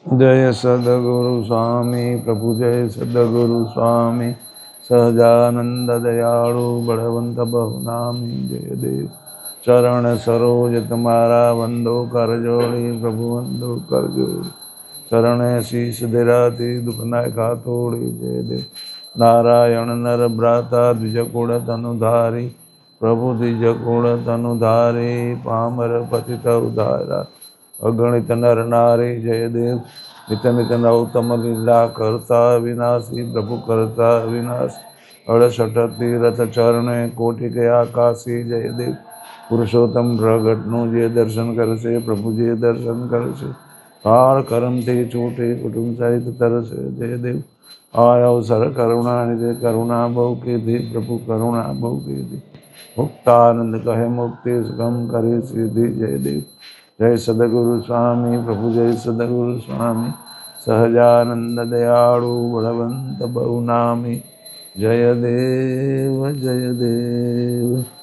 जय सद्गुरु स्वामी प्रभु जय सद्गुरु स्वामी सहजानंद दयाळु बलवंत बहुनामी जय देव चरण सरोज तुम्हारा वंदो कर जोड़ी प्रभु वंदो कर जोड़ी चरण शीश दिराती दुख नायका तोड़ी जय देव नारायण नर भ्राता द्विज कुल तनुधारी प्रभु द्विज कुल तनुधारी पामर पतित उधारा अगणित नर नारी जय देव नित नित नौतम लीला करता विनाशी प्रभु करता विनाश 68 तीरथ चरण कोटि के आकाशी जय देव पुरुषोत्तम प्रगटनु जे दर्शन करसे प्रभु जे दर्शन करसे काल करम ते चोटे कुटुंब सहित तरसे जय देव आय अवसर करुणा निधे करुणा बहु के दे प्रभु करुणा बहु के दे मुक्तानंद कहे मुक्ति सुगम करे सिद्धि जय देव जय सद्गुरु स्वामी प्रभु जय सद्गुरु स्वामी सहजानंद दयाळु बलवंत बहुनामी जय देव जय देव।